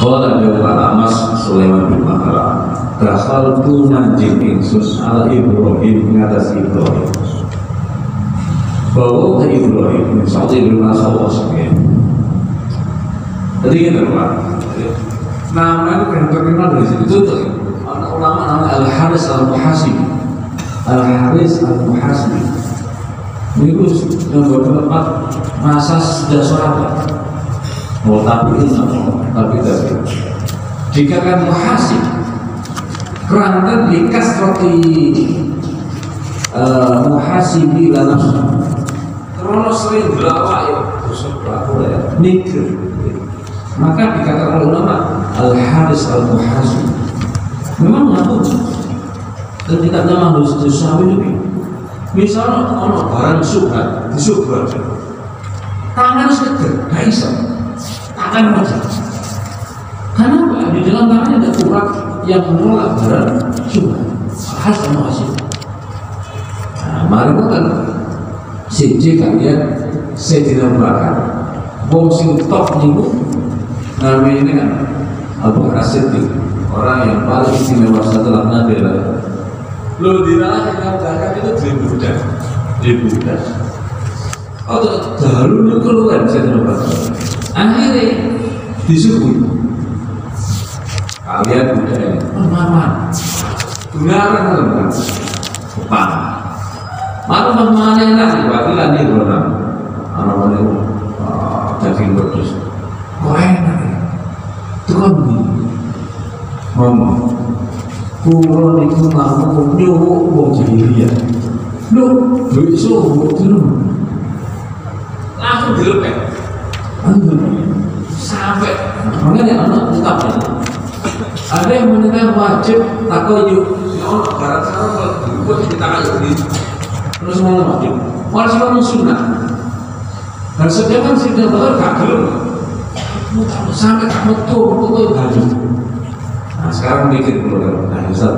Qala jawab Mas Sulaiman bin Mahara, dakhaltu manjing ingsun ala Ibrahim ngatas Ibrahim. Bahwa Ibrahim sallallahu alaihi wasallam. Jadi kita Pak, nama itu yang terkenal dari situ. Contoh, ulama nama Al-Haris Al-Muhasibi. Al-Haris Al-Muhasibi itu yang berpendapat masa sejak sahabat. Oh, tapi jika kan muhasib kerana dikas roti muhasibi lah nafsu karena sering berlawa ya mikir, maka dikatakan ulama Al-Haris Al-Muhasib memang ngaku dan tidak nama harus disawi lebih. Misalnya kalau barang subhat disubhat tangan seger, gak bisa tangan aja. Karena di dalam tangannya ada urat yang menolak barang subhat. Khas sama hasil. Nah, mari kan siji kalian saya tidak bakar. Wong sing top niku namanya ini kan Abu As-Siddiq, orang yang paling istimewa setelah Nabi lah. Lo diralah yang bakar itu dibudak. Oh, dahulu keluar saya tidak bakar. Akhirnya disuguhi kalian budaya pemahaman dengaran teman paham malu pemahaman enak wakilan di orang anak-anak itu daging pedus kok enak ya itu kan ngomong kurang itu ngaku nyuruh wong jahiliyah lu besok langsung dilepek sampai makanya anak tetap ada yang mendengar wajib takut yuk orang barat sekarang buat kita kayu di terus mau wajib harus ngomong sunnah dan sedangkan sudah betul kagel sampai kamu tuh baju. Nah sekarang mikir dulu nah Ustaz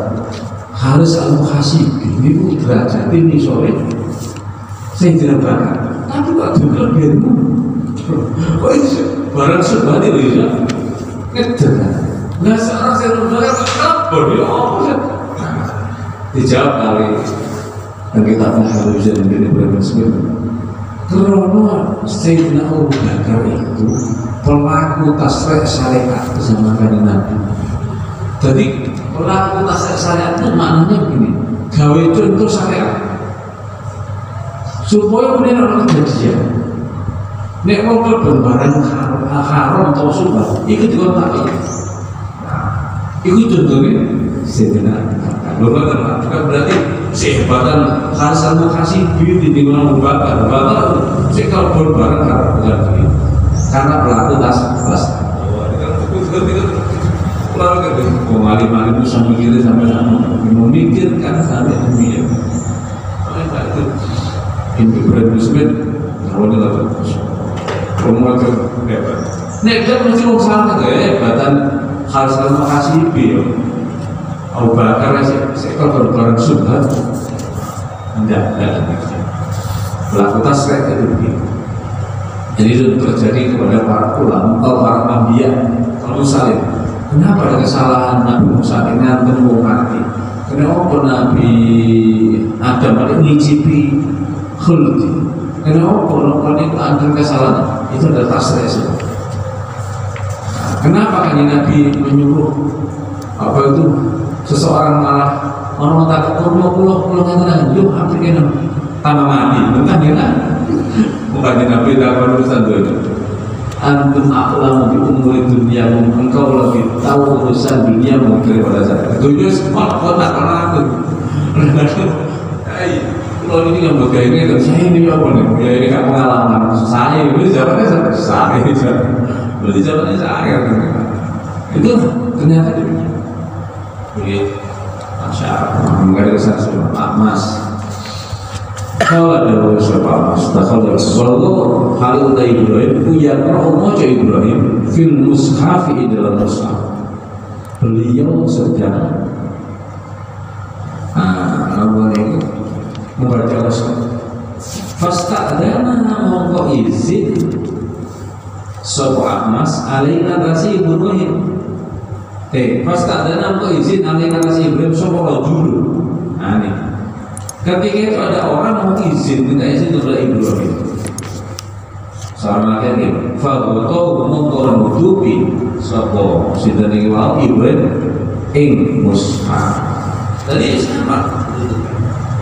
Haris Al-Muhasib ini derajat ini sore saya tidak bakar tapi kok juga biarmu oh iya barang sebadi bisa ngeder nah seorang saya berbakar apa dia apa dijawab kali dan kita akan harus jadi benar-benar karena Sayyidina Abu Bakar itu pelaku tasrih syariat bersama dengan Nabi. Jadi pelaku tasrih syariat itu maknanya begini, gawe contoh syariat supaya benar orang kejadian nek mau barang haram atau subah ikut dikontak ikut contohnya Sayyidina Abu Bakar bukan berarti sehebatan Haris Al-Muhasibi di mana Bakar saya kalau berbarang haram bukan begitu karena pelaku tas lalu kan pengalim-alim itu sampai kiri sampai sana memikirkan sampai dunia itu ini berat-berat awalnya lalu rumah ke hebat nek dia mesti mau salah ke hebatan Haris Al-Muhasibi Abu Bakar saya kalau barang subhat enggak pelaku tasrih itu begitu. Jadi itu terjadi kepada para ulama atau para anbiya al-mursalin. Kenapa ada kesalahan Nabi Musa dengan temu mati? Kenapa Nabi Adam ada ngicipi khuldi? Kenapa orang itu ada kesalahan? Itu adalah tasrih semua. Kenapa kan Nabi menyuruh apa itu seseorang malah orang tak pulau kata yuk aplikasi tambah mati bukan ya kan bukan Nabi dalam urusan itu antum a'lamu bi umuri dunia engkau lebih tahu urusan dunia daripada saya dunia semua kota karena aku kalau ini yang begini dan saya ini apa nih ya ini kan pengalaman saya itu jawabannya saya berarti jawabannya saya itu ternyata demikian begitu Masya Allah mengenai kesaksian Mas kalau ada siapa Mas kalau Khalil Ibrahim punya mau Ibrahim fil mushafi dalam mushaf beliau sedang membaca mushaf fasta'dana mongko izin Sopo Ahmas alaina kasih Ibrahim. Pas tak ada nama izin alaina kasih Ibrahim sopo rajul. Nah ini. Ketika itu ada orang mau izin, minta izin kepada Ibrahim. Sama lagi, fagoto mengkoran nutupi sopo sidani wal Ibrahim ing mushaf. Tadi sama.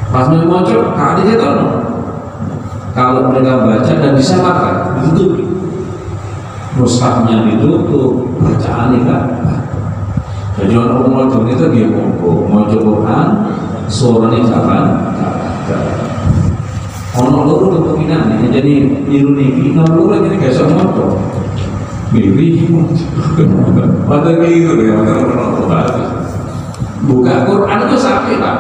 Pas mau cok, kali dia tahu. Kalau mereka baca dan disamakan, ditutupi. Mushafnya ditutup, bacaan kan. Jadi orang mau cok itu dia mau Quran, suaranya kapan? Ono loro kepinane jadi ironi ono loro iki gak iso moto. Bibi. Padahal gitu ya, buka Quran itu sampai Pak.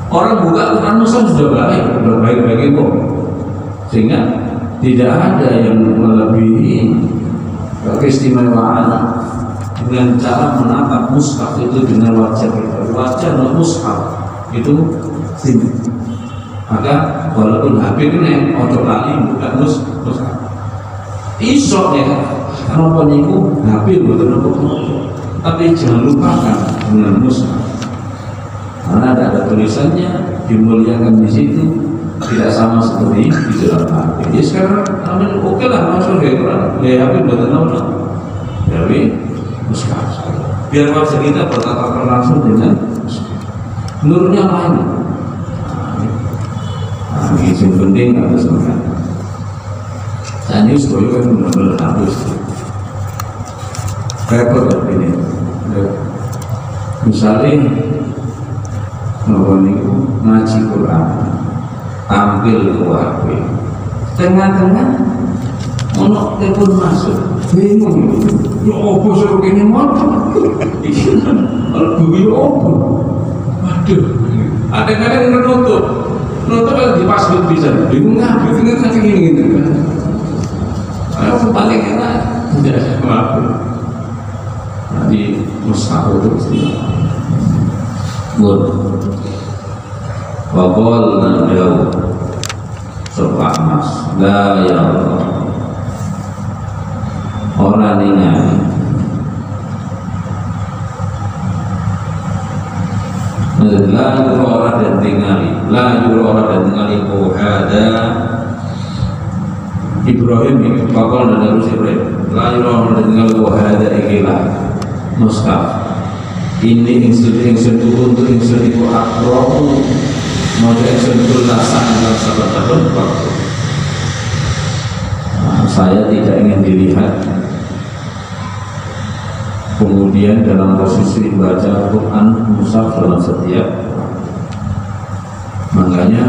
Orang buka Quran sudah baik kok. Sehingga tidak ada yang melebihi keistimewaan dengan cara menatap mushaf itu dengan wajah kita. Wajah mushaf itu sini. Maka walaupun HP ini ojo lali bukan mushaf. Iso ya, kalau penipu HP bukan nopo. Tapi jangan lupakan dengan mushaf. Karena ada tulisannya, dimuliakan di situ, tidak sama seperti di dalam HP. Jadi sekarang amin oke lah masuk ke Quran. Ya HP bukan nopo. Jadi mushaf. Biar wajah kita bertatap langsung dengan nurnya lain. Ini yang penting harus makan. Dan ini sekolah kan benar-benar harus repot ini. Misalnya ngaji Quran, tampil ke HP, tengah-tengah ono telepon masuk, bingung. Ya apa suruh ini motor? Kalau bumi apa? Waduh, ada-kadang menutup. Nonton kan di password bisa, bingung nggak? Bingung kan gini gitu kan? Ayo paling enak, tidak maaf. Nanti mushaf itu pasti. Buat, wabol dan jauh, sebab mas, la ya Allah. Orang ini la yura orang dan tinggali, la yura orang dan tinggali. Oh ada Ibrahim ini bakal dan harus Ibrahim. La yura orang dan tinggali. Oh ada ikilah mushaf. Ini insun untuk insun itu akrohu. Mau insun itu lasan dalam sahabat waktu. Saya tidak ingin dilihat. Kemudian dalam posisi baca Quran mushaf dalam setiap, makanya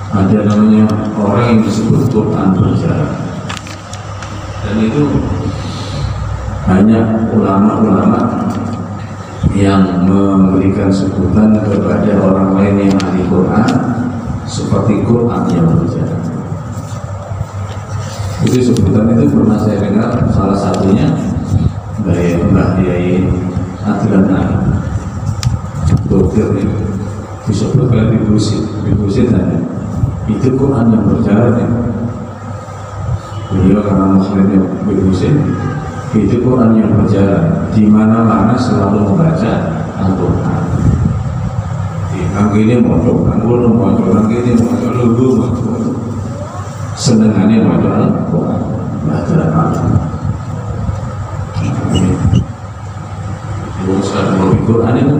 ada namanya orang yang disebut Quran berjalan, dan itu hanya ulama-ulama yang memberikan sebutan kepada orang lain yang ahli Quran seperti Quran yang berjalan. Itu sebutan itu pernah saya dengar salah satunya dari Mbah Yai Adlan dokter itu disebutkan di Busit hanya itu Quran yang berjalan ya. Beliau karena muslimnya di Busit itu Quran yang berjalan di mana-mana selalu membaca Al-Quran. Ini modal, ini modal, senengannya modal Al-Quran, baca Al-Quran. Urusan Al-Quran itu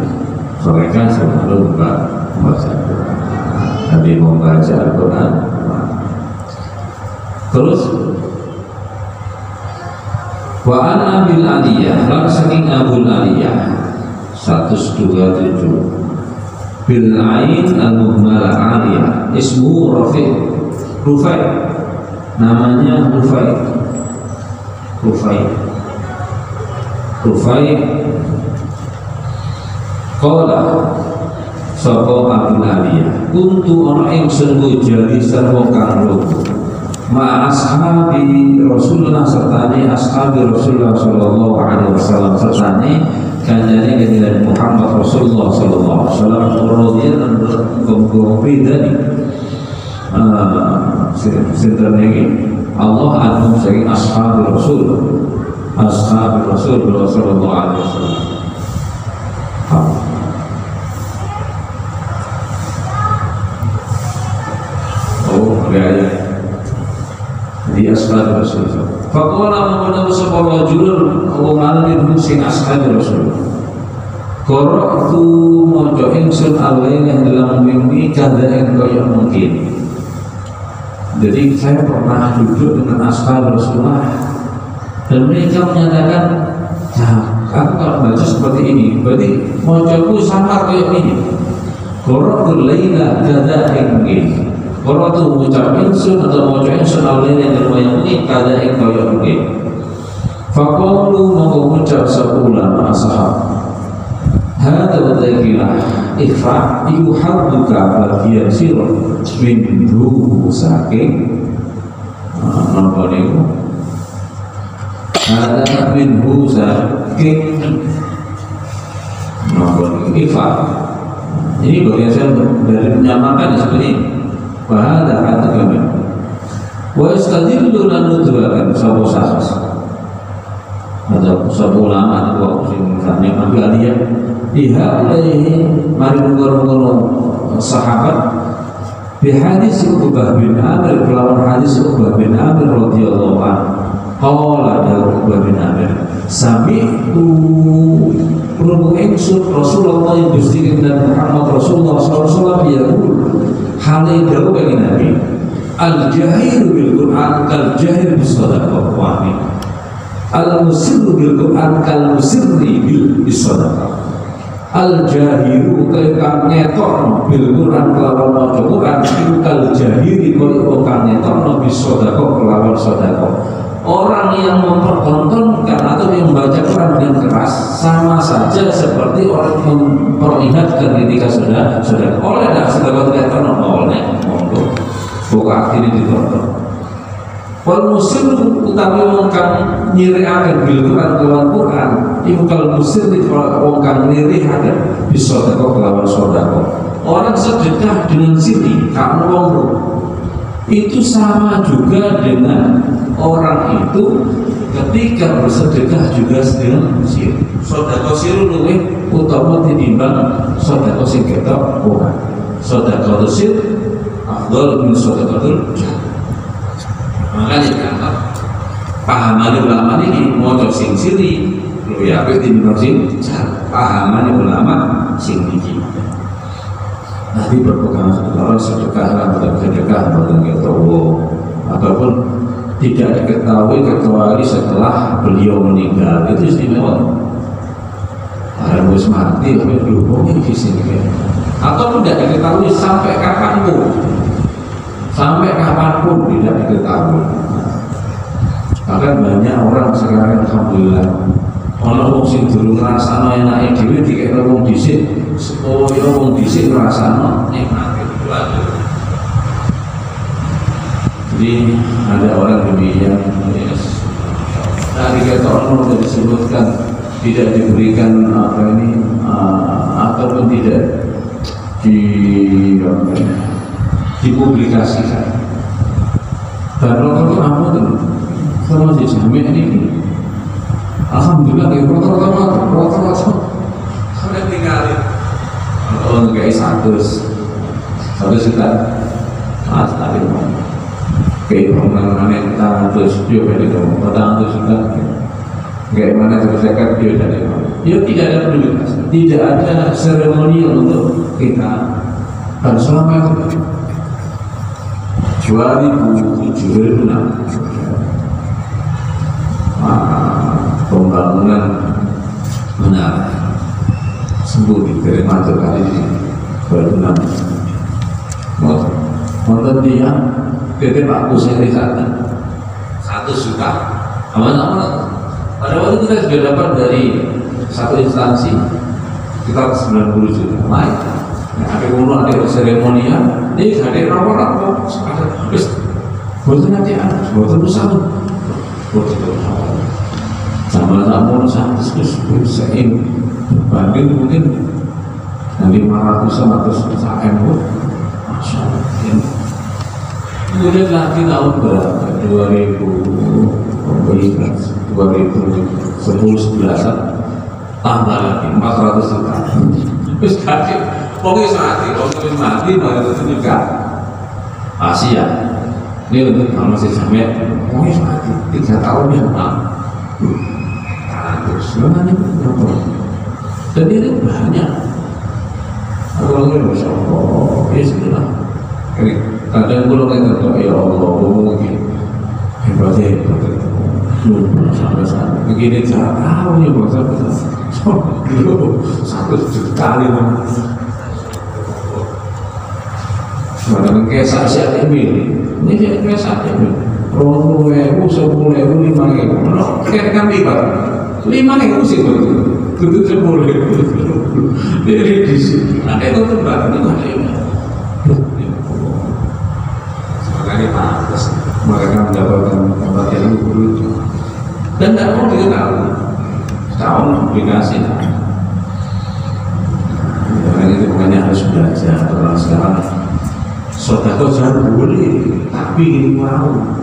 mereka selalu membaca Al-Quran. Nabi membaca Al-Quran. Terus wa an Abil Aliyah, lan saking Abul Aliyah 127 bil ain al-muhmalah aliyah ismu Rufai, namanya Rufai qala sapa Abul Aliyah kuntu ana ing sungguh jadi sarwa karo ma ashabi Rasulullah sertane ashabi Rasulullah sallallahu alaihi wasallam sertane kanjane kanjeng Muhammad Rasulullah sallallahu alaihi wasallam radhiyallahu anhu dari sinten iki Allah anhum saking ashabi Rasul sallallahu alaihi wasallam. Di ashabi Rasul. Faqala man sapa rajulun wa man minhum sing ashabi Rasul. Qara'tu maca ingsun alaina dalam mimpi kadang kaya mungkin. Jadi saya pernah duduk dengan ashab Rasulullah dan mereka menyatakan, aku kalau baca seperti ini, berarti macaku sama kayak ini. Qara'tu laila kadang mungkin. Qara'tu ucap ingsun atau maca ingsun alaina dalam mimpi kadang kaya mungkin. Faqalu mau ucap sepulama ashab. Hada wadzakilah ikhfa yuhabbuka bagian sirah minhu saking napa niku hada minhu saking napa niku ikhfa ini bagian saya dari menyamakan seperti ini bahada hada kami wa istadillu lan nudrakan sapa sahas ada sapa ulama atau sing misalnya Maghalia lihat oleh mari nunggu sahabat di hadis Uqbah bin Amir kelawan hadis Uqbah bin Amir radhiyallahu anhu qala dawu Uqbah bin Amir sami'tu krungu ingsun Rasulullah Gusti Nabi Muhammad Rasulullah sallallahu alaihi wasallam yaqul hale dawu kanjeng Nabi al-jahir bil Qur'an kal jahir bis shadaqah wa al-musirru bil Qur'an kal musirri bil shadaqah. Al-jahiru kaya ngetokno bil Qur'an kelawan maca Qur'an iku kal jahiri kaya ngetokno bis sedekah kelawan sedekah. Orang yang mempertontonkan atau yang membaca Quran dengan keras sama saja seperti orang memperlihatkan ketika sudah oleh dah sedekah tidak oleh monggo buka akhirnya ditonton. Wal musir utawi wong kang nyirikaken bil Quran kelawan Quran iku kal musir wong kang nyirikaken bisa teko kelawan sedekah. Orang sedekah dengan siri kamu wong itu sama juga dengan orang itu ketika bersedekah juga dengan siri. Sedekah siri luwih utama tinimbang sedekah sing ketok ora. Sedekah sir afdal min sedekatul jah. Makanya kan pahaman ulama ini mau sing siri lu ya apa timbang sing pahaman ulama sing iki nanti berpegang setelah sedekah atau sedekah atau ataupun tidak diketahui kecuali setelah beliau meninggal itu istimewa harus mati tapi dulu di sini atau tidak diketahui sampai kapanpun tidak diketahui. Bahkan banyak orang sekarang alhamdulillah orang sing durung ngrasakno enake dhewe dikekno wong dhisik supaya wong dhisik ngrasakno nikmate itu. Jadi ada orang demikian tadi kata orang sudah disebutkan tidak diberikan ataupun tidak dipublikasikan. Dan kalau kamu tuh sama si Jami ini, alhamdulillah dia protokol sudah tinggalin. Kalau nggak satu juta, tadi kayak pengenalan kita terus dia beli dong, petang terus juga. Bagaimana terus saya dia dari mana? Dia tidak ada publikasi, tidak ada seremoni untuk kita. Dan selama itu 2006 pembangunan menara sembuh di Kalimantan kali ini 2006 motor dia PT Pak Kuseri 1 juta aman-aman pada waktu kita sudah dapat dari satu instansi sekitar 90 juta naik ada guru ada seremonial ini ada rapor ada terus buat nanti ada buat usaha sama-sama terus saya banding mungkin 500 atau 1 M masya Allah kemudian lagi tahun berapa 2010-11 tambah lagi 400 juta. Terus tadi pokoknya mati baru itu juga Asia. Ini untuk kalau masih sampai pokoknya mati 3 tahun yang terus sebenarnya berapa? Dan ini banyak. Kalau ini Masya Allah, ya sudah. Kadang kalau kita berdoa, ya Allah, mungkin hebatnya sampai saat begini cara tahu nih bangsa dulu 1 juta kali mana mengkesak siap ini dia kesak ini 20.000, 10.000, 5.000 kayak kan lipat 5.000 sih itu 10.000 dari di sini ada yang tebak ini ada yang makanya pantas mereka mendapatkan tempat yang beruntung dan tidak mau dikenal tahun aplikasi karena itu makanya harus belajar orang sekarang sodako jangan boleh tapi ini mau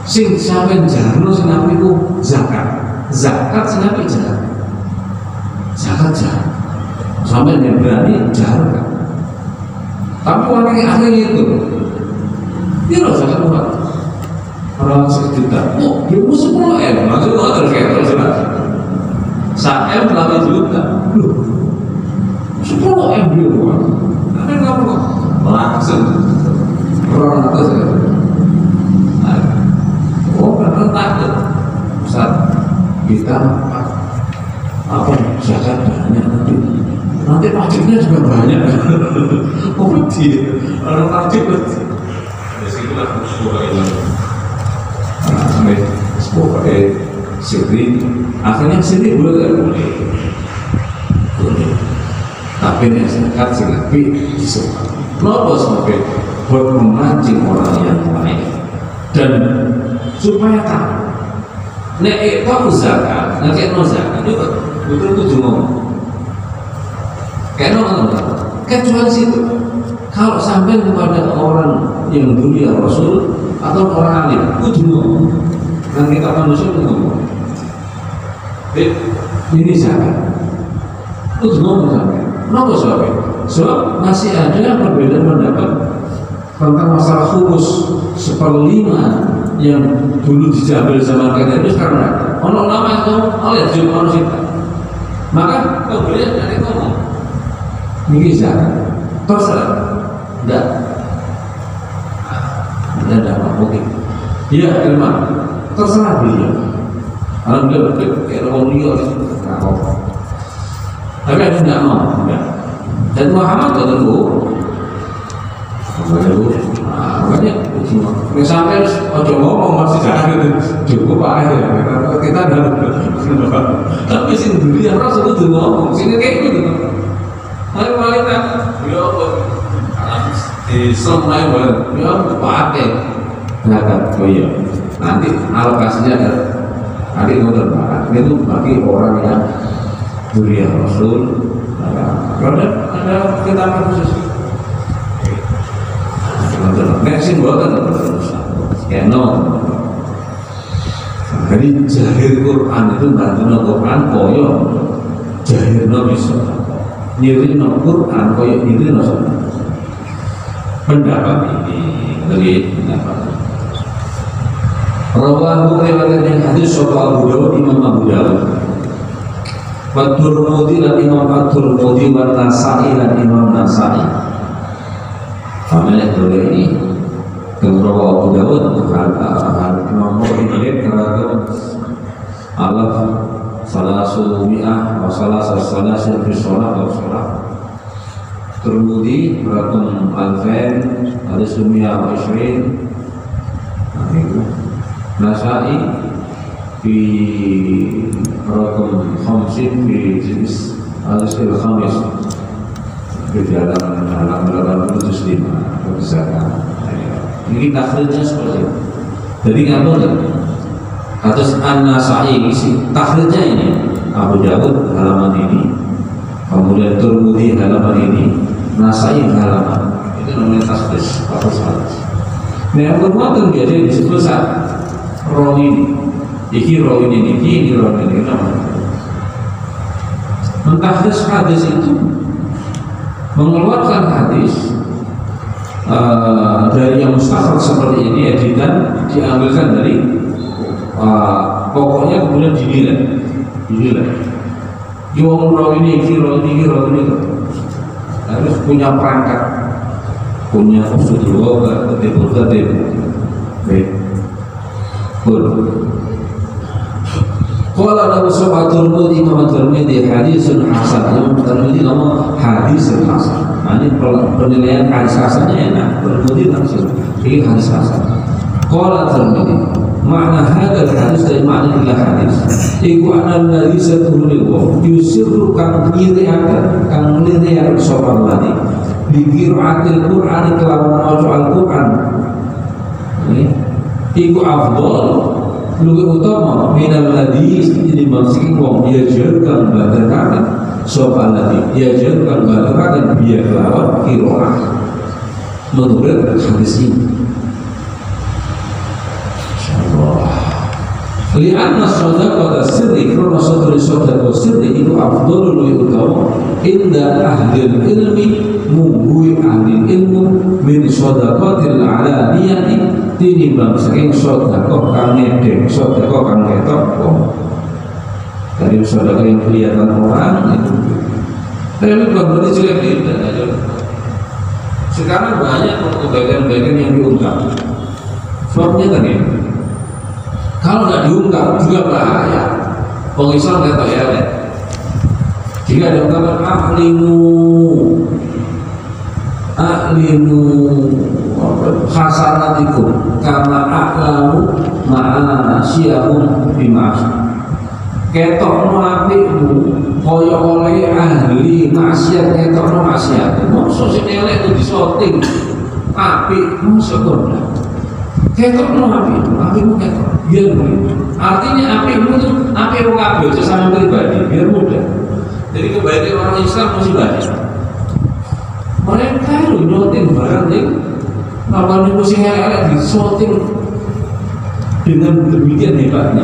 sing sampai jarno sing nabi itu zakat sing nabi zakat jangan sampai yang berani jarno tapi orang yang akhirnya itu dia loh zakat buat orang 1 juta, oh dia mau 10 M, langsung nggak terus saat M 8 juta, loh 10 M dia buat, tapi nggak perlu langsung orang atas ya, oh karena takut, saat kita apa zakat banyak nanti pajaknya juga banyak, oh dia orang pajak berarti, disitulah pakai siri, akhirnya siri boleh tapi ini zakat sih tapi disuka kenapa sampai buat memancing orang yang lain dan supaya tahu nek kamu zakat, nek no zakat itu betul-betul ngomong kayak ngomong kecuali situ kalau sampai kepada orang yang mulia Rasul atau orang alim, kudu ngomong. Dan kita manusia ngomong. Ini zakat. Kudu ngomong sampai. Kenapa soalnya? Sebab masih ada perbedaan pendapat tentang masalah khumus 1/5 yang dulu dijabil zaman kita itu sekarang ada. Ono lama itu oleh jumlah manusia. Maka pembelian dari ngomong. Ini zakat. Terserah. Tidak. Tidak apa mungkin. Iya, ilmu terserah beliau. Alhamdulillah kayak orang beliau itu nggak apa. Tapi ada tidak mau, enggak. Dan Muhammad itu dulu, banyak cuma. Sampai ojo ngomong masih jangan cukup aja. Kita ada. Tapi sih beliau Rasul itu ngomong, sini kayak gitu. Hari paling kan, beliau di semai bulan, ya pakai zakat. Oh iya, nanti alokasinya ada nanti untuk itu bagi orang yang mulia Rasul. Ada kita khusus. Next buatan kayak jadi jahir Quran itu bantu Quran koyo jahir bisa nyiri Quran koyo nyiri pendapat ini dari pendapat rawahu riwayat yang hadis soal Abu Dawud Imam Abu Dawud At-Tirmidzi dan Imam At-Tirmidzi dan Nasa'i dan Imam Nasa'i family dulu ini rawahu Abu Dawud Imam Tirmidzi kata alaf salasu mi'ah wa salasu fi sholat wa sholat Tirmidzi rakum alfain hadis mi'ah wa ishrin Nasa'i fi rakum khamsin fi jenis hadis al-khamis di dalam halaman 85 berzakat. Ini takhrijnya seperti itu. Jadi ngapain? Atas An-Nasa'i takhrijnya ini Abu Dawud halaman ini, kemudian Tirmidzi halaman ini, Nasa'i halaman itu namanya tasbih atau salat. Nah, yang kedua biasanya disebut rawi iki rawi ini rawi ini namanya. Mentahdiz hadis itu mengeluarkan hadis dari yang mustahil seperti ini editan diambilkan dari pokoknya kemudian dinilai. Yang rawi ini harus punya perangkat, punya usul tertib. Baik. Qala Abu Sa'id Tirmidzi Imam Tirmidzi hadisun hasan. Imam Tirmidzi ngomong hadisun hasan. Ini penilaian hadis hasannya enak. Tirmidzi langsung ini hadis hasan. Qala Tirmidzi makna hadal hadis dari makna ila hadis iku anal ladzi satuhu yusirru kang ngiriaken sapa ladi bi qiraatil Qur'an kelawan maca Al-Qur'an iku afdal luwih utama minal ladzi jadi maksud wong diajarkan balaghatan sapa ladi diajarkan balaghatan biya kelawan qiraah menurut hadis ini. Lianna shadaqata sirri karena shadaqah sirri itu afdalul utama inda ahli ilmi mungguhi ahli ilmu min shadaqatil alaniyati tinimbang saking shadaqah kang nedeng shadaqah kang ketok dari shadaqah yang kelihatan orang itu tapi bukan berarti jelek tidak aja. Sekarang banyak kebaikan-kebaikan yang diungkap sebabnya tadi kalau nggak diungkap juga bahaya. Pengisal nggak tahu ya. Jika ada ungkapan ahlinu hasanatikum kama a'lamu ma'asyahum bimas. Ketokno apikmu kaya oleh ahli maksiat ketokno maksiat. Maksud sing elek itu disoting apik maksud kok. Ketokno apikmu ketok. Biar mudah. Artinya apikmu itu apik wong kabeh sesama pribadi biar mudah. Jadi kebaikan orang Islam mesti banyak. Mereka itu nyoting barang yang namanya musim elek disorting dengan demikian hebatnya.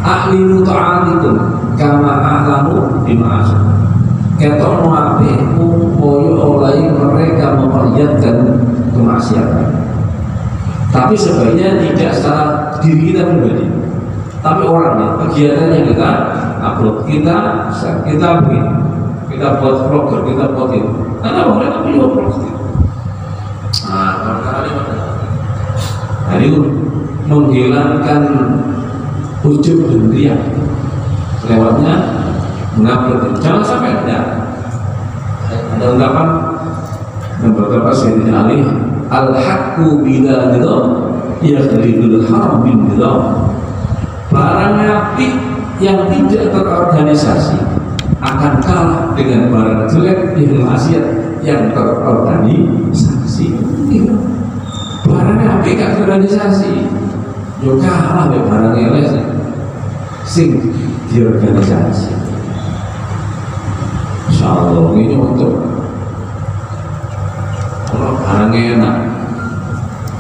A'linu ta'atikum kama a'lamu bima'asum. Ketok apikmu koyo oleh mereka memperlihatkan kemaksiatan. Tapi sebaiknya tidak secara diri kita pribadi, tapi orangnya, kegiatan yang kita upload, kita begini, kita buat vlogger, kita buat itu. Karena mereka punya vlog itu. Nah, itu menghilangkan ujub dan riak. Lewatnya mengupload. Jangan sampai ada ungkapan yang berkata Sayyidina Ali. Al-haqqu bila nidam yakhlidul haram bin nidam. Barang apik yang tidak terorganisasi akan kalah dengan barang jelek yang maksiat yang terorganisasi. Barang apik gak terorganisasi yo kalah dengan barang elek sing diorganisasi. Insyaallah ini untuk kalau barangnya enak,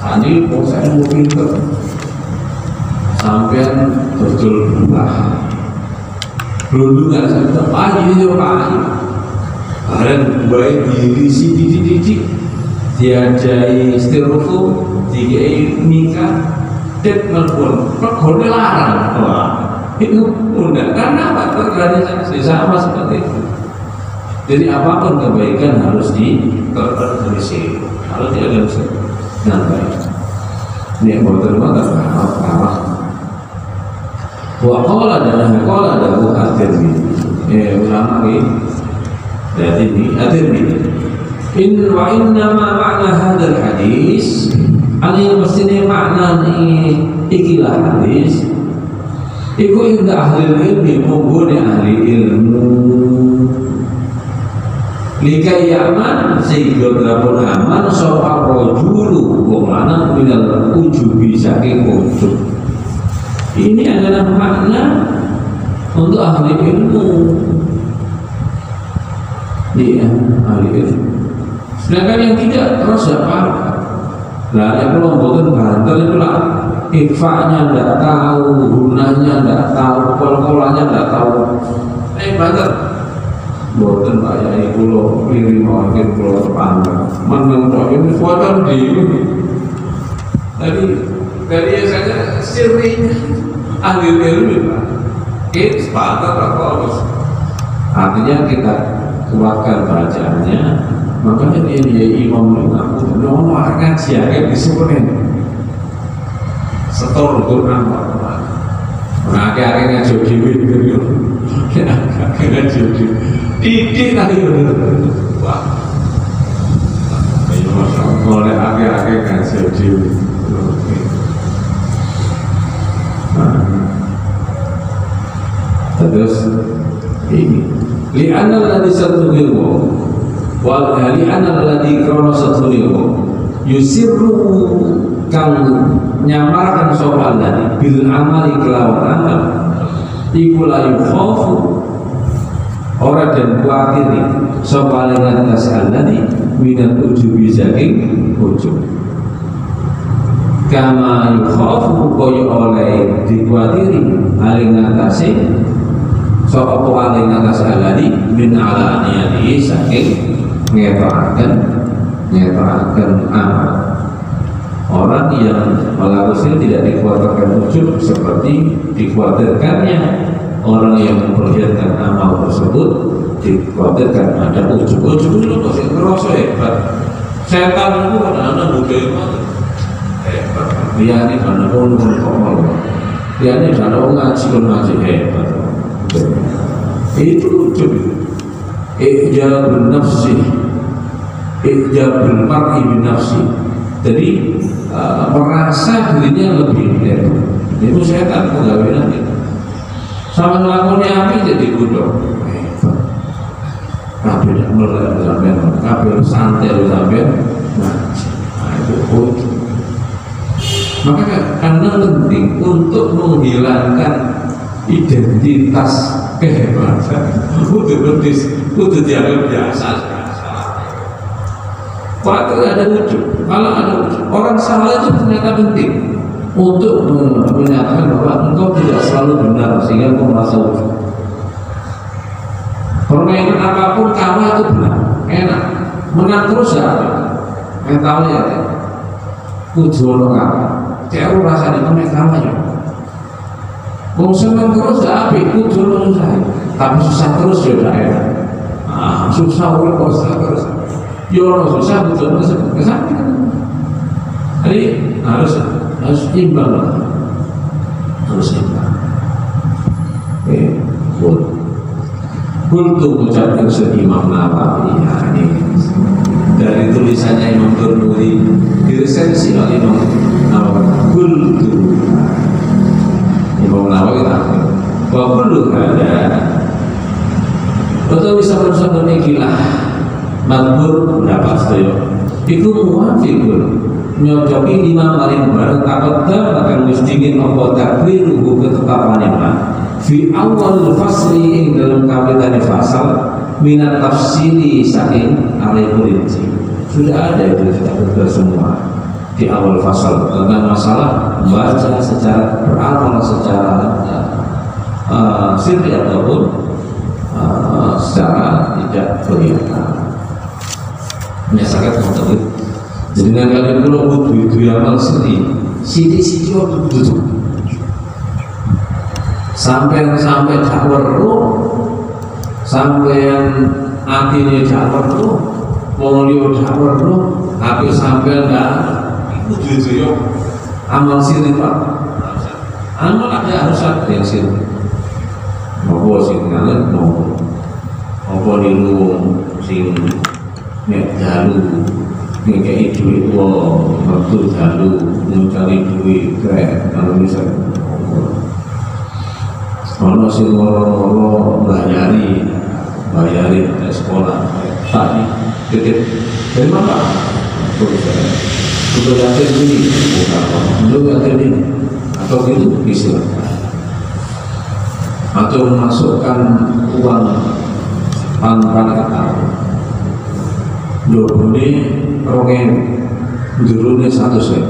tadi saya mau pinter, sampean betul berubah, berundungan sampai pagi barang baik diisi diajai styrofoam, diajai nikah, det melpun, pergolnya larang, itu mudah karena apa? Terorganisasi sama seperti itu. Jadi apapun kebaikan harus terorganisir, harus diorganisir dengan baik. Ini yang berterima kasih. Wa qala dahu at-Tirmidzi. Ulama ini dari ini at-Tirmidzi. Inna ma ma'na hadzal hadis. Ani mestine makna ikilah hadis. Iku inda ahli ilmi munggune ahli ilmu. Likai yaman sehingga berapun aman soal rojulu wong lanang minal ujubi saking ujub. Ini adalah makna untuk ahli ilmu. Iya, ahli ilmu. Sedangkan yang tidak terus apa? Lah yang belum boten banter itu lah. infaknya tidak tahu, gunanya tidak tahu, kol-kolannya tidak tahu. Banget. Boten Pak Yai kula pilih mawon kula terpandang. Meneng tok ini kuatan di. Dari saya sirrinya ahli ilmu Pak. Kita sepakat apa harus. Artinya kita kuatkan bacaannya. Makanya dia imam mengaku nono ngaji ya disuruhin. Setor Quran Pak. Nah, akhirnya ngaji dewi gitu. Ngaji dewi. Didik tadi wah. Ayo masuk oleh akhir-akhir ngaji dewi. Terus ini li'anna alladhi satudhiru wal li'anna alladhi krono satudhiru yusirru kang nyamarkan sopan tadi bil amali kelawan amal iku la yukhafu ora dan kuatiri sopan dengan kasih tadi minat ujubi saking ujub kama yukhafu koyo oleh dikuatiri aling ngatasi sopo aling ngatasi aladi min ala niyati saking ngetoakan amal. Orang yang melakukan tidak dikhawatirkan ujub seperti dikhawatirkannya orang yang memperlihatkan amal tersebut dikhawatirkan ada ujub-ujub itu masih ngerasa hebat. Setan itu kadang-kadang budaya hebat. Dia ini karena pun komol. Dia ini karena ngaji hebat. Itu ujub. Ijabul nafsi, ijabul mar'i bin nafsi. Jadi merasa dirinya lebih dari itu setan pegawai nanti sama melakukannya api jadi bodoh kabel tidak mulai sampai kabel santai sampai nah itu bodoh. Maka karena penting untuk menghilangkan identitas kehebatan untuk dianggap biasa. Kalau ada ujub, kalau ada ujub, orang salah itu ternyata penting untuk menyatakan bahwa engkau tidak selalu benar sehingga engkau merasa ujub. Permainan apapun kalah itu benar, enak, menang terus ya, mentalnya ya, ujub lo kalah, cewek rasa di mana kalah ya, mau senang terus ya, ujub lo susah, tapi susah terus ya udah enak, susah udah susah terus. Yono susah betul kesampingan. Jadi harus imbang lah, harus imbang. Kultu ucapkan Imam Nawawi ini dari tulisannya Imam Tirmidzi diresensi oleh Imam Nawawi. Kultu Imam Nawawi tahu bahwa kullu ada betul bisa bersama nikilah. Madhur berapa setuju? Itu muafiqun nyocoki lima paling bareng takutnya bahkan mustingin apa takwiruhu ketetapan iman fi awal fasli ing dalam kapitan fasal minat tafsiri saking al-Rinci sudah ada itu sudah semua di awal fasal tentang masalah membaca secara beramal secara sirri ataupun secara tidak kelihatan. Menyaksikan kontak jadi dengan kalian pulau butuh itu yang amal sidi waktu butuh sampai tak perlu sampai hatinya tak perlu pengelio tak perlu tapi sampai enggak butuh itu ya amal siri Pak amal ada harus ada yang siri mau sih ngalet mau niru sing nek dalu ngekei duit waktu dalu mencari duit keren kalau bisa kalau si ngoro-ngoro bayari ada sekolah tadi titik dari mana untuk yakin ini untuk yakin ini atau itu bisa atau memasukkan uang tanpa ketahuan Dulu ini rongeng jurune 100 ya.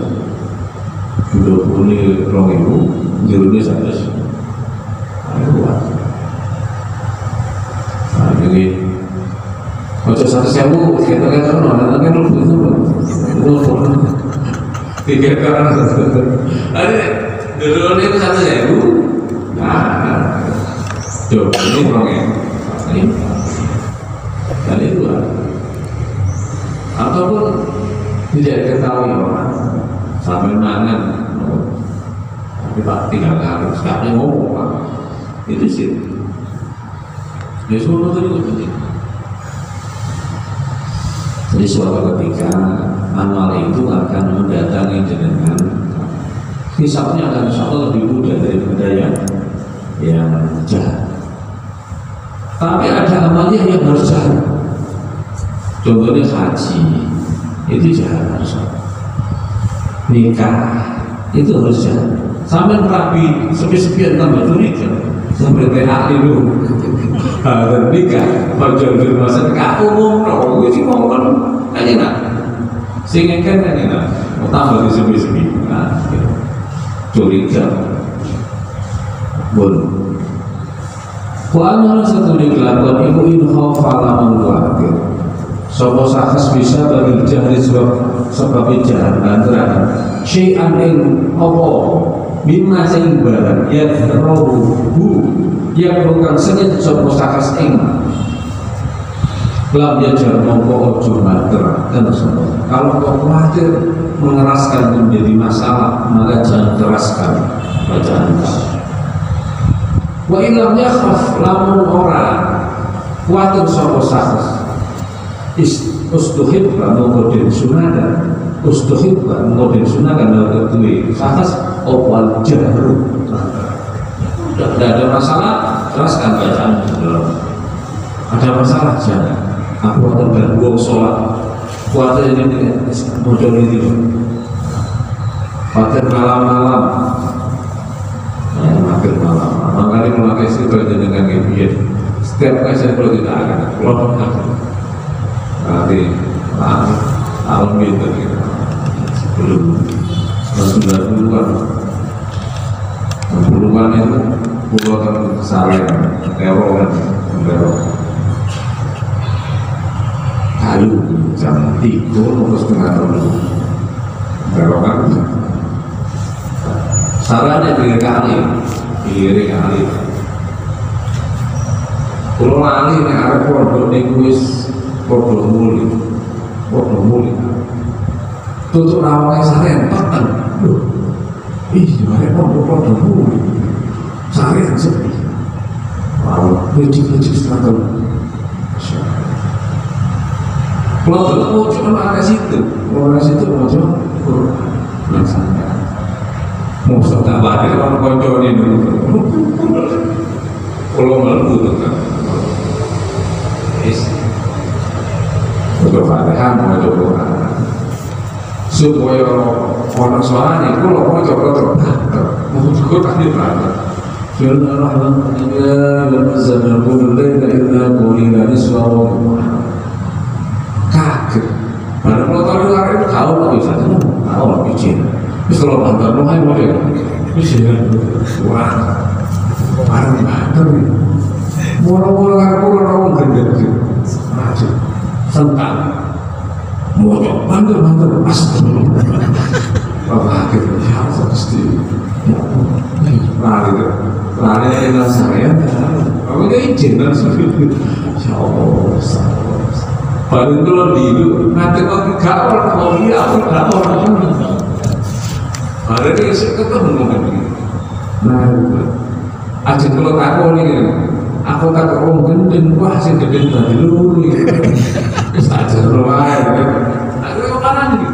udah boleh orang ibu jeruni satu buat jadi macam 100.000 kita orang kan lu itu tiga orang ada dulu itu 100.000 nah coba ini orangnya ini kali dua ataupun tidak diketahui orang sampai mangan tapi pak tinggal kali sekarang ngomong pak itu sih ya semua tadi penting. Jadi suatu ketika amal itu akan mendatangi jenengan, hisabnya akan insya Allah lebih mudah daripada yang jahat. Tapi ada amalnya yang harus jahat. Contohnya haji itu jahat harus. Nikah itu harus jahat. Sampai rapi sepi-sepian tambah curiga. Sampai THI dulu. Dan nikah, wajar di masa nikah umum, no, itu mau kan enak, sehingga kan enak, mau tambah di sepi-sepi, nah, curiga, boleh. Kuala satu dikelakon ibu inho falamun wakil. Sopo sakas bisa bagi jahri sebab jahat antara syai'an ing opo bima sing barang ya rohu yang bukan senyit sopo sakas ing lam yajar mongko ojo mater dan sopo. Kalau kau khawatir mengeraskan menjadi masalah maka jangan keraskan bacaan kamu. Wa ilam yakhaf lamun ora khawatir sopo sakas ustuhibba mongko den sunada ustuhibba mongko den sunada kalau ketui sakas opal jahru. Tidak ada masalah, teruskan bacaan. Ada masalah jangan. Aku akan berbuang sholat. Kuatir ini muncul itu. Kuatir malam-malam. Makin malam. Makanya memakai istighfar dengan kebiasaan. Setiap kali saya perlu tidak akan keluar. Nanti alam itu sebelum 90-an. 90-an itu bukan kesalahan teror lalu jam 3 atau setengah dulu teror kan sarannya pilih kali kalau lali ini ada produk kuis produk muli tutup rawangnya saren peten gimana produk muli seharian sepi lecik-lecik setengah kalau cuma ada situ mau mau setengah balik orang kocok ini dulu kalau melebu tuh kan untuk Fatihah mau coba supaya orang suaranya kalau mau coba mau coba tadi berapa kaget pada motor itu kau nggak bisa kau nggak izin terus kalau bantar lo hai model bisa wah barang bantar mula-mula aku orang gendut maju sentak mau coba bantar astagfirullah kaget ya Allah pasti lari dengan saya aku nggak izin langsung ya Allah baru kalau dulu nanti kalau gak orang kalau dia aku gak orang baru dia ketemu dengan begini nah aja kalau takut nih aku tak orang gendeng wah si gendeng tadi dulu aja kalau aku kemana nih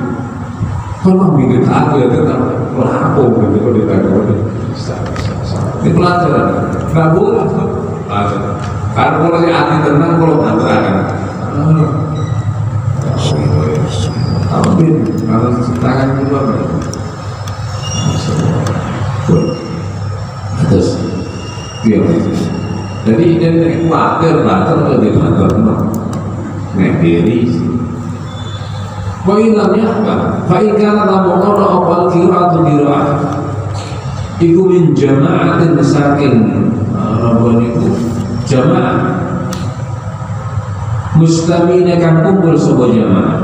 kalau mikir aku ya tetap lapor gitu kalau ditakut ini pelajaran gak boleh karena kalau si hati tenang kalau bantaran amin harus tangan keluar terus jadi ini khawatir banter atau di banter nek diri Wa ilamnya apa? Fa ikana lamun ono awal qiraatu qiraah iku min jama'atin saking rabon iku jamaah mustamina kang kumpul sapa jamaah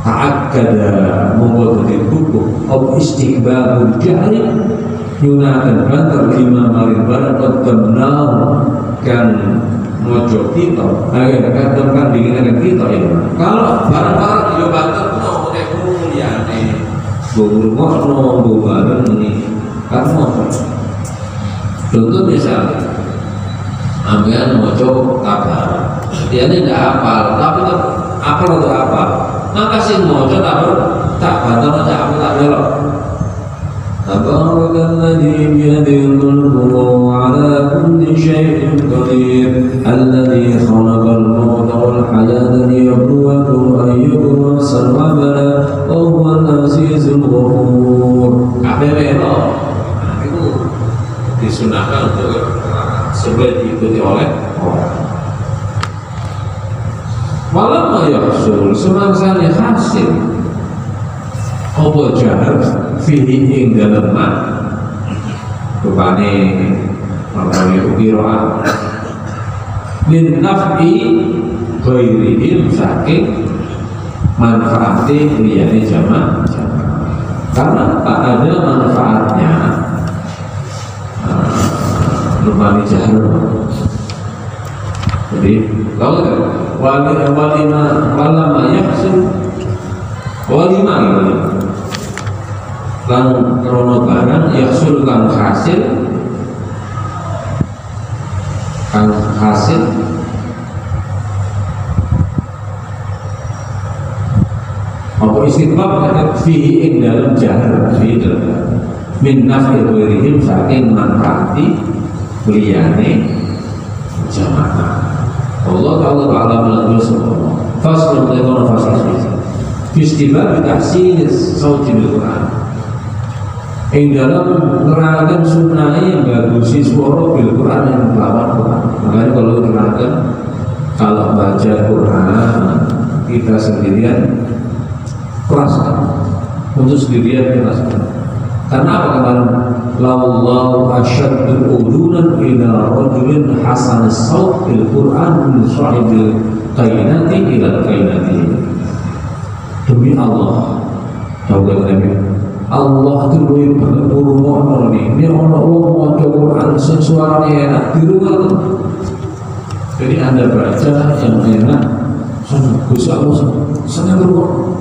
ta'akkada monggo dadi hukum au istiqbalul jahri yunakan banter lima marin barang qadamnah kan mojo kita kadang kan dingin kita ya kalau barang-barang yo banter no nek mulyane ngomong bareng ini kan mojo contoh misalnya ambil mojo kabar dia ini tidak hafal tapi apa atau apa maka sih mojo tak banter aja aku tak belok. تبارك الذي بيده الملك وهو على كل شيء قدير الذي خلق الموت والحياة ليبلوكم أيكم أحسن عملا وهو العزيز الغفور. Apa itu? Itu disunahkan untuk supaya diikuti oleh orang. Walau yahsul semangsanya hasil apa jahar fihi ing dalem rupane marani ukiraan min naf'i ghairihim saking manfaati liyane jamaah karena tak ada manfaatnya rupane jahar. Jadi kalau walima yahsul walima kang krono barang yahsul kang hasil apa istiqbal kata fihi ing dalam jahar fihi dalam min naf'i ghairihim saking manfaati liyane jamaah. Allah Ta'ala melalui semua faslun tekono fasal istiqbal tahsin sauti Al-Quran ing dalam nerangkan sunnah yang bagusi suara bil Quran yang melawan Quran. Makanya kalau nerangkan kalau baca Quran kita sendirian keraskan untuk sendirian keraskan. Karena apa kemarin Lallahu asyaddu udunan ila rajulin hasan as-sawt bil Quran min sahibil qainati ila qainati. Demi Allah jawab Nabi Allah itu lebih banget urung ini orang maca Quran suaranya enak di rumah. Jadi Anda baca yang enak senang, Gusti Allah senang rumah.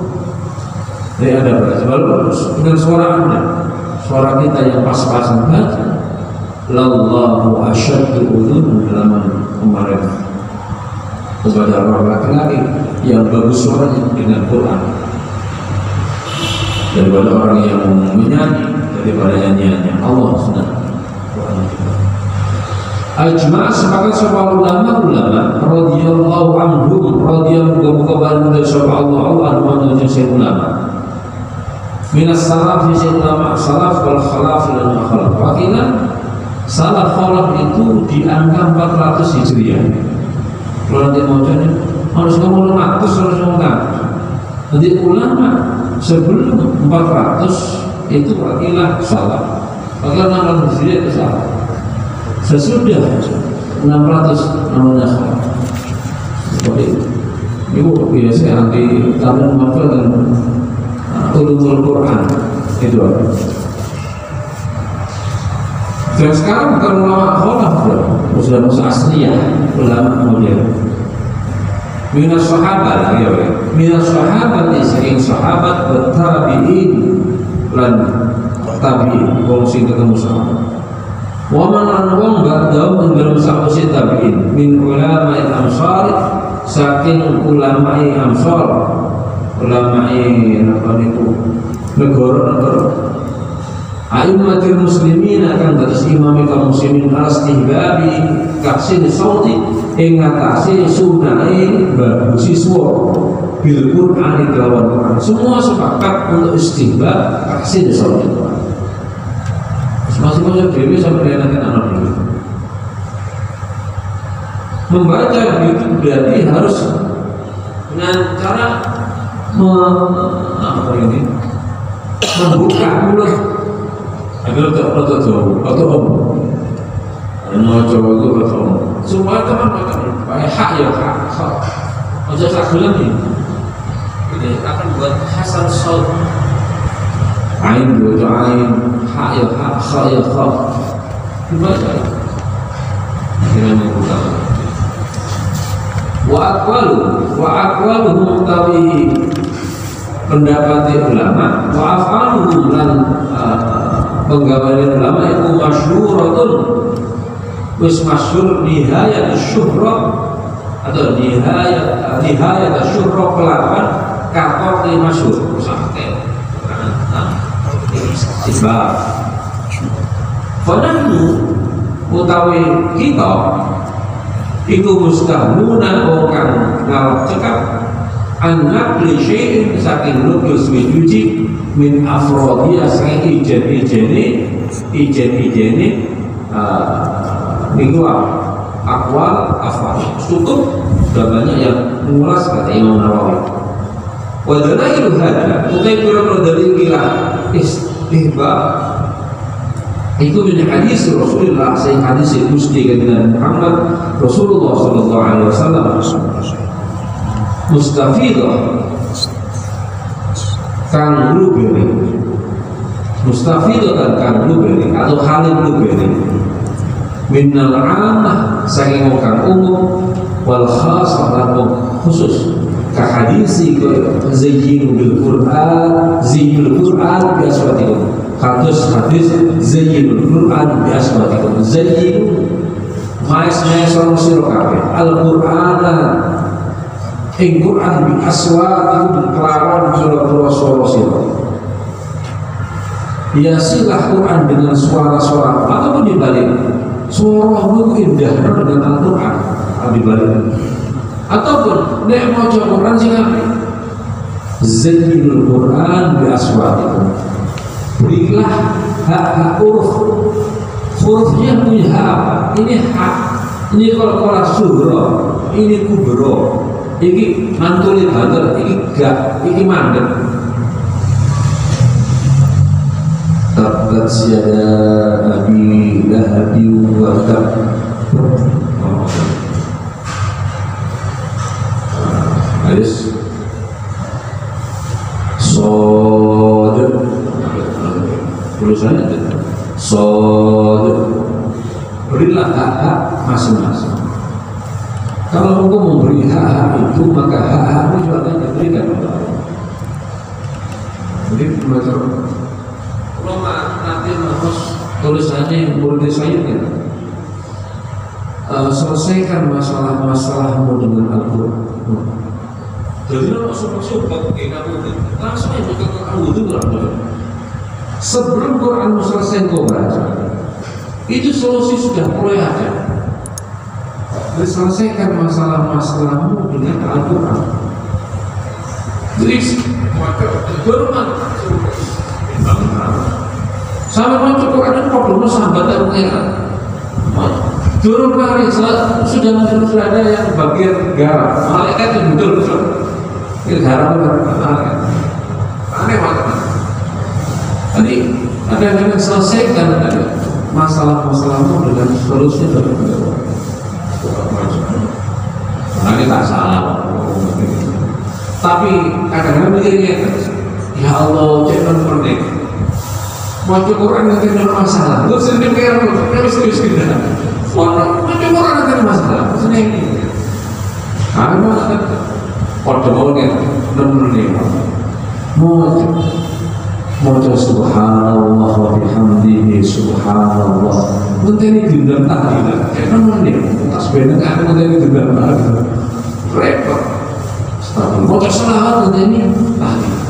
Jadi Anda baca lalu dengan suara Anda, suara kita yang pas-pasan baca Lallahu asyaddu udhun dalam kemarin kepada orang laki-laki yang bagus suaranya dengan Quran daripada orang yang menyanyi daripada nyanyiannya Allah sudah ajma' sepakat sapa ulama radhiyallahu anhum radhiyallahu kabaran dari sapa Allah anhum jasa ulama minas salaf jasa ulama salaf wal khalaf dan khalaf wakilan salaf khalaf itu dianggap 400 Hijriah kalau nanti maunya harus ngomong 100 harus ngomong nanti ulama sebelum 400 itu wakilah salah, wakilah 600 Hijriah itu salah. Sesudah 600 namanya salah. Seperti itu biasa anti kalian mengatakan ulumul Quran itu apa? Dan sekarang bukan ulama kholaf, sudah masa asliah ulama modern. Minas sahabat ya minas sahabat saking sahabat bertabiin lan tabiin wong sing ketemu sahabat wa man lan wong ba'da ing dalam sakwise tabiin min ulama al-amsar saking ulama amsar ulama apa niku negara-negara a'immatul muslimin akan dados imam kaum muslimin al-istihbabi kaksin saudi ing ngatasi sunahe bagusi swara bil Quran kelawan Quran semua sepakat untuk istihbab kaksin saudi masing-masing dewi sampai nanti anak dulu membaca itu berarti harus dengan cara apa ini membuka mulut agar tak jauh atau mau coba itu atau supaya teman-teman baik hak ya hak aja sakulan ini akan buat hasan saud ain dua ain hak ya hak kha ya kha dibaca dengan membuka wa aqwalu mutawi pendapat ulama wa afaluhum lan penggawean ulama itu masyhuratun wis masyhur nihayat syuhrah atau nihayat syuhrah kelawan katok ni masyhur sampai sebab fanahnu utawi kita itu mustahmuna orang ngalap cekap anak klise saking lukus wijuji min afrodiyah saya ijen-ijeni itu akwal afal cukup sudah banyak yang mengulas kata Imam Nawawi wadana ilu hada utai kurang dari gila istihbab itu min hadis Rasulullah saya hadis Musti dengan Muhammad Rasulullah sallallahu alaihi wasallam mustafidah kang luberi mustafidah dan kang luberi atau halil luberi minnal amah saking kang umum wal khas lan khusus ka hadisi zayyinu bil Qur'an zayyinul Qur'an bi aswatikum hadis zayyinul Qur'an bi aswatikum zayyinu maisnya soro sira kabeh al-Qur'an ing Qur'an bi aswatikum kelawan suara sira hiasilah Qur'an dengan suara-suara ataupun dibalik suaramu indah dengan Al-Quran dibalik ataupun nek maca Quran sing apik zayyinul Quran bi aswatikum berilah hak hurufnya punya hak ini hak ini kalau surah ini kubro ini mantuli banget ini gak ini mandek tabat syada abi lahabi wa tab hadis sod tulisannya sod berilah hak-hak masing-masing kalau engkau memberi hak-hak itu maka hak-hakmu juga akan diberikan oleh Allah jadi macam ulama nanti harus tulisannya yang boleh disayangkan selesaikan masalah-masalahmu dengan Al-Quran jadi langsung langsung itu ke kamu itu sebelum Quran selesai kau baca itu solusi sudah mulai ada selesaikan masalah-masalahmu dengan Al-Quran jadi maka berman sampai macam Quran itu problemnya sahabat dan pengeran turun kali sudah ada yang bagian garam malaikat yang betul garam malaikat aneh banget jadi ada yang selesaikan masalah-masalahmu dengan solusi dari Quran karena kita salah tapi kadang-kadang mikirnya ya Allah jangan pernah baca Quran nanti ada masalah lu sendiri kayak lu serius kita baca Quran nanti ada masalah sini karena pada maunya benar-benar mau subhanallah wa bihamdihi subhanallah nanti ini gendam tahlilan karena mana tasbihnya kan nanti ini gendam tahlilan repot mau selawat nanti ini tahlilan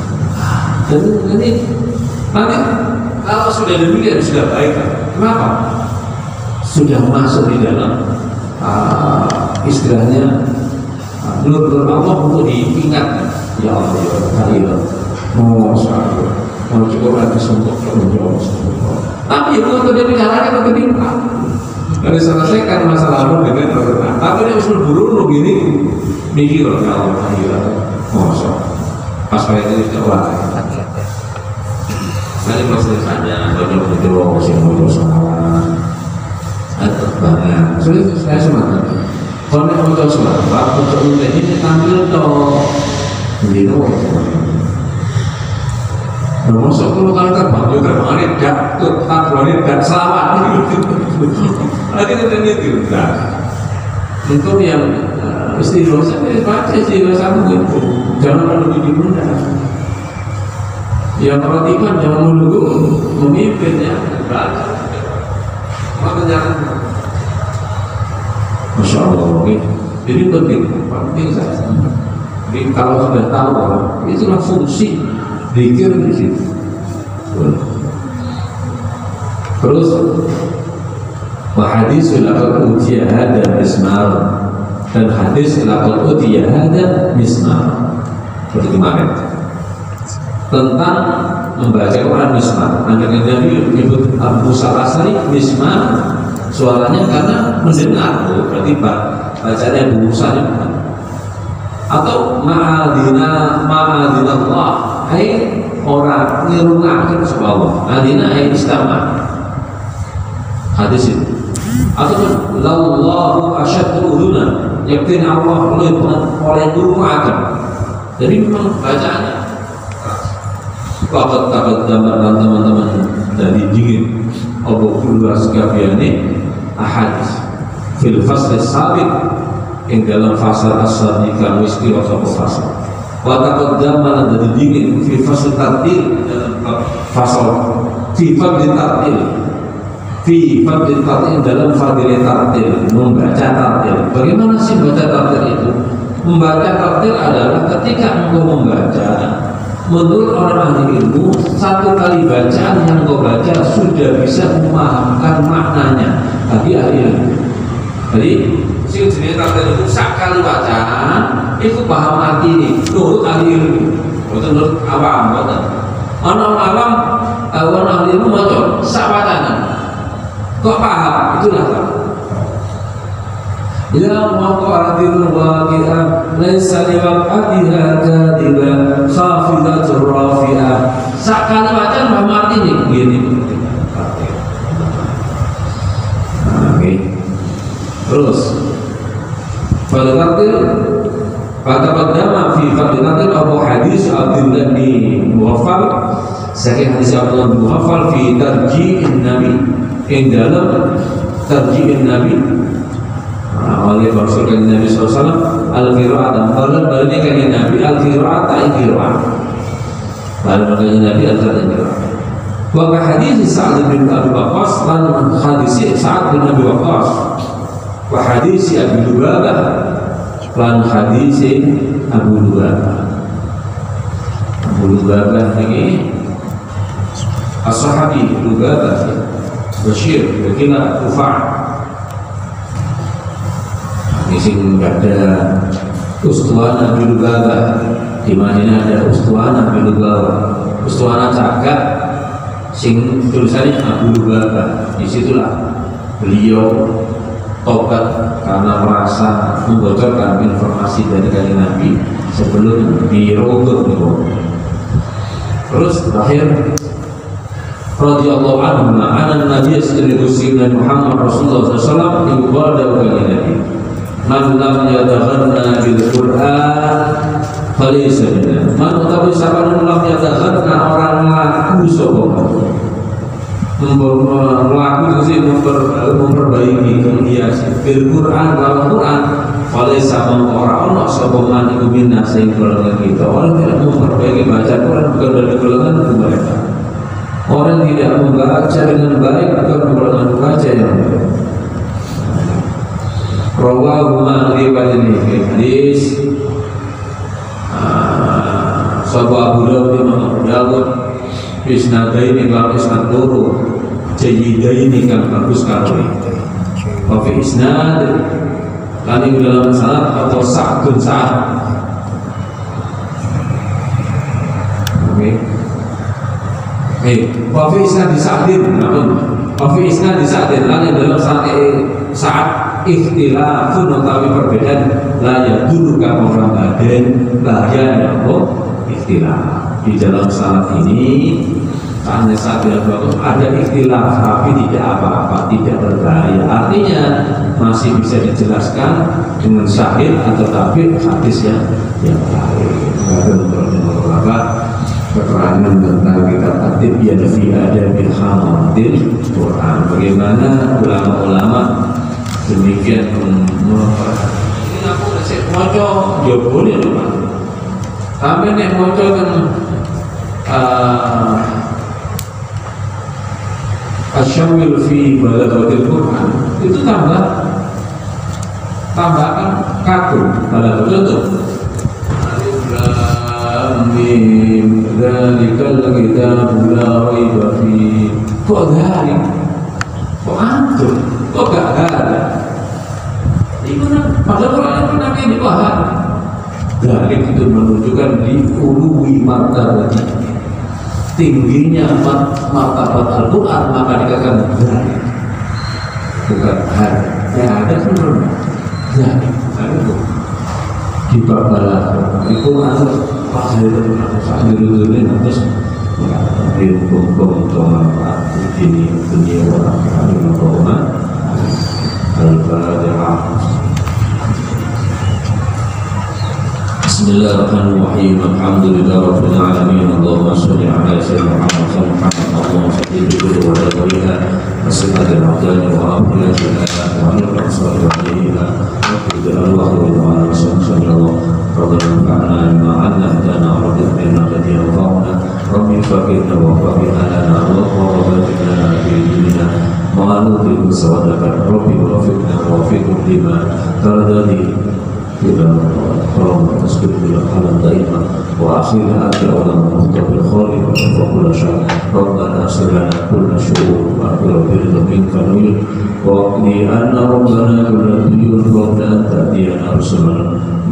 dan ini nanti kalau sudah demikian sudah baik kenapa? Sudah masuk di dalam istilahnya nur Allah untuk diingat ya Allah ya Allah mau cukup lagi sumpah tapi itu terjadi caranya atau ketimpa dari selesaikan masalahmu dengan Al-Quran tapi dia usul buru begini mikir ya Allah ya Allah pas kayak itu coba nanti proses saja bodoh sih bodoh salah atau banyak sulit saya semangat kalau nek untuk sholat untuk ini tampil toh gitu masuk kalau kali terbang juga kemarin tak boleh dan selamat lagi itu itu yang istilah saya baca istilah satu itu jangan menunggu di bunda yang perhatikan jangan menunggu memimpinnya baca makanya Masya Allah jadi penting saya jadi kalau sudah tahu itulah fungsi zikir di situ terus hadis laqad utiya hada mismar dan hadis laqad utiya hada mismar seperti kemarin tentang membaca Quran mismar. Nabi menyebut Abu Musa al-Asy'ari mismar suaranya karena mendengar berarti bacanya Abu Musa atau ma'adina Allah hai orang ngirungakan subhanallah adina hai istama hadis itu atau lallahu asyaddu udhuna yakin Allah oleh ngirungakan jadi memang bacaannya Bakat gambar teman-teman dari dingin Abu Kulwa Sekabiani ahadis fil fasl sabit yang dalam fasal as-sadiqah wiski wasabul fasal Bakat gambar dari dingin fil fasl tartil dalam fasal fi fadli tartil dalam fadli tartil membaca tartil. Bagaimana sih membaca tartil itu? Membaca tartil adalah ketika engkau membaca menurut orang ahli ilmu, satu kali bacaan yang kau baca sudah bisa memahamkan maknanya bagi ahli ilmu. Jadi, sing jenis tartil itu sekali bacaan itu paham arti ini, menurut ahli ilmu, bukan menurut awam. Orang awam, orang ahli ilmu macam sak bacaan, kok paham? Itulah tak. Ya waqa'atil waqi'ah laisa liwaqa'atiha kadiban khafidatur rafi'ah. Sakali bacaan paham artinya begini. Oke. Terus pada tartil fi fadilatil Abu Hadis Abdullah bin Muwaffal saking hadis Abdullah bin Muwaffal fi tarji'in Nabi in dalam tarji'in Nabi oleh Rasul Nabi SAW al-qira'at dan baliknya kali Nabi al-qira'at al-qira'at baliknya Nabi al-qira'at wa hadis Sa'ad bin Abi Waqqas dan hadis Sa'ad bin Abi Waqqas wa hadis Abu Lubabah dan hadis Abu Lubabah ini as-sahabi Lubabah Bashir wakila Kufa' sing ada Ustuana Abu Lubabah di mana ada Ustuana Abu Lubabah Ustuana cagak sing tulisannya Abu Lubabah disitulah beliau tobat karena merasa membocorkan informasi dari kanjeng Nabi sebelum dirotut gitu. Terus terakhir radhiyallahu anhu ma'ana Nabi sallallahu alaihi wasallam Muhammad Rasulullah SAW yang berada dengan Nabi man lam yataghanna bil Qur'an falaysa minna. Man utawi saban lam yataghanna orang laku sapa melaku itu memperbaiki kehiasan bil Qur'an dalam Qur'an falaysa orang ono sapa man iku minna sing golongan kita. Orang tidak memperbaiki baca Qur'an bukan dari golongan mereka. Orang tidak membaca dengan baik bukan golongan baca yang baik. Rawahu ma'rifat ini hadis Sahabat Abu Dawud Imam Abu Dawud isnadaini kalau isnad loro jayyidaini kan bagus sekali wa fi isnad lan dalam sanad atau sa'dun sa'ad. Oke. Wa fi isnad sa'din wa fi isnad sa'din lan dalam saat ikhtilafun utawi perbedaan la ya dulu ka orang badan bahaya ya Allah ikhtilaf. Di dalam salat ini karena saat yang bagus ada ikhtilaf, tapi tidak apa-apa, tidak berbahaya. Artinya masih bisa dijelaskan dengan syahid atau tabir hadis yang lain. Ada beberapa keterangan tentang kitab At-Tib yang fi adabil hamatil Quran. Bagaimana ulama-ulama demikian memperhatikan. Ini aku ngasih moco, ya boleh loh Pak. Tapi nek moco kan asyamil fi balaghatil Quran itu tambahkan kaku pada contoh alif lam mim dzalikal kitabu la raiba fi kok dari kok antum kok gak ada itu padahal Quran itu nanti dibahas dari itu menunjukkan di uluwi martabat tingginya martabat Al-Quran, maka dikatakan dari bukan hari yang ada kan dari itu di bab balagh itu masuk pas itu saat dulu terus hukum manfaat ini dunia orang kami mengkoma Al-Fatihah. Bismillahirrahmanirrahim. Alhamdulillah rabbil alamin. Allahumma shalli ala sayyidina Muhammad Allahumma salli bi wa ala wasalatul afdal wa afdal wa ala sallallahu alaihi wa sallam wa sallallahu rabbana fa'alna ma 'allamtana wa rabbana ladina fa'alna rabbi faqina wa faqina lana wa qawwatina fi dinina ma nudhibu sawadaka rabbi wa fiqna wa fiqna lima taradadi إلى اللهم تسكت إلى حالا دائما وأخيرا أتى ولا مخطب الخالق وكل شيء ربنا أسر لنا كل شؤون وأكبر برد منك نويل وأقني أن ربنا كل ديون وأن تأتينا رسلا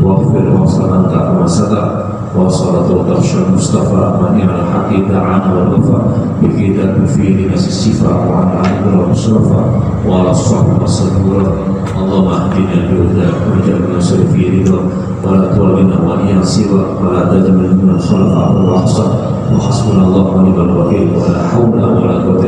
واغفر وصل أنت كما ستر وصلت وتخشى المصطفى منيع الحق دعانا والوفاء بكتاب فيه لناس الصفا وعن عين المصطفى وعلى الصحب والصبور اللهم اهدنا بهداك واجعلنا في رضا ولا تولنا وليا سوى ولا تجعل من الخلق والرحصة وحسبنا الله ونعم الوكيل ولا حول ولا قوة